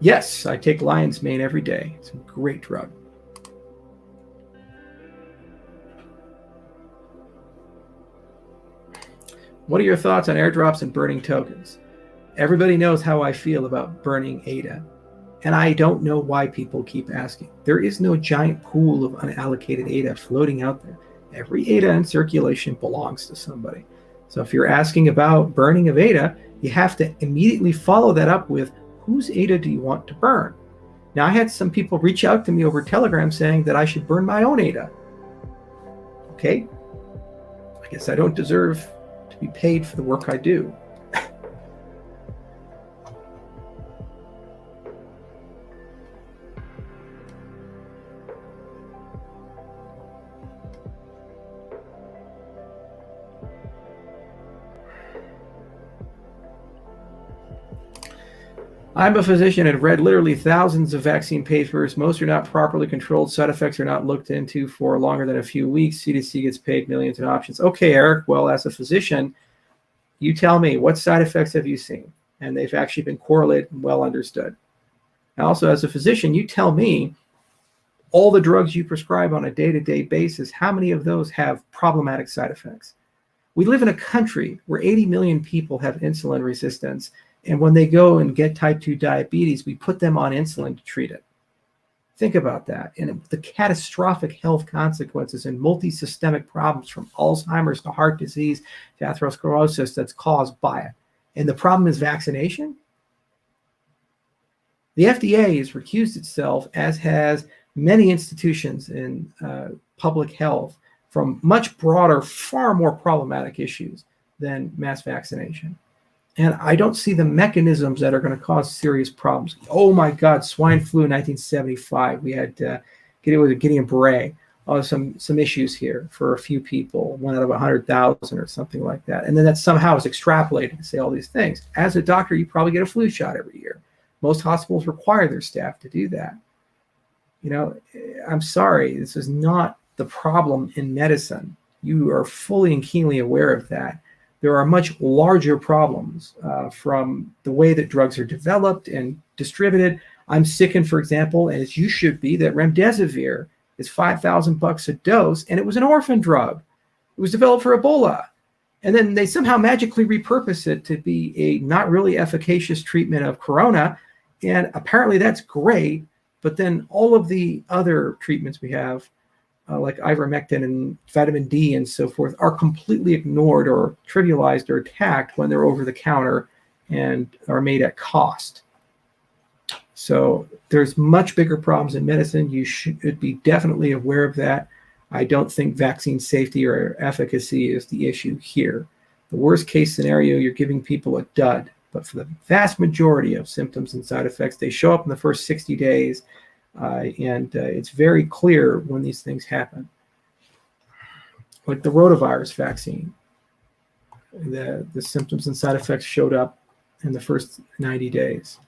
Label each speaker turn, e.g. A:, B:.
A: Yes, I take lion's mane every day. It's a great drug. What are your thoughts on airdrops and burning tokens? Everybody knows how I feel about burning ADA, and I don't know why people keep asking. There is no giant pool of unallocated ADA floating out there. Every ADA in circulation belongs to somebody. So if you're asking about burning of ADA, you have to immediately follow that up with, whose ADA do you want to burn? Now, I had some people reach out to me over Telegram saying that I should burn my own ADA. Okay, I guess I don't deserve to be paid for the work I do. I'm a physician and have read literally thousands of vaccine papers. Most are not properly controlled. Side effects are not looked into for longer than a few weeks. CDC gets paid millions in options. Okay, Eric, well, as a physician, you tell me, what side effects have you seen? And they've actually been correlated and well understood. And also, as a physician, you tell me, all the drugs you prescribe on a day-to-day basis, how many of those have problematic side effects? We live in a country where 80 million people have insulin resistance. And when they go and get type 2 diabetes, we put them on insulin to treat it. Think about that. And the catastrophic health consequences and multi-systemic problems from Alzheimer's to heart disease to atherosclerosis that's caused by it. And the problem is vaccination. The FDA has recused itself, as has many institutions in public health, from much broader, far more problematic issues than mass vaccination. And I don't see the mechanisms that are going to cause serious problems. Oh my God, swine flu in 1975. We had Gideon Bray. Some issues here for a few people, 1 out of 100,000 or something like that. And then that somehow is extrapolated to say all these things. As a doctor, you probably get a flu shot every year. Most hospitals require their staff to do that. You know, I'm sorry, this is not the problem in medicine. You are fully and keenly aware of that. There are much larger problems from the way that drugs are developed and distributed. I'm sickened, for example, as you should be, that remdesivir is $5,000 a dose, and it was an orphan drug. It was developed for Ebola. And then they somehow magically repurpose it to be a not really efficacious treatment of corona. And apparently that's great. But then all of the other treatments we have, like ivermectin and vitamin D and so forth, are completely ignored or trivialized or attacked when they're over the counter and are made at cost. So there's much bigger problems in medicine. You should be definitely aware of that. I don't think vaccine safety or efficacy is the issue here. The worst case scenario, you're giving people a dud. But for the vast majority of symptoms and side effects, they show up in the first 60 days. And it's very clear when these things happen. Like the rotavirus vaccine, the symptoms and side effects showed up in the first 90 days.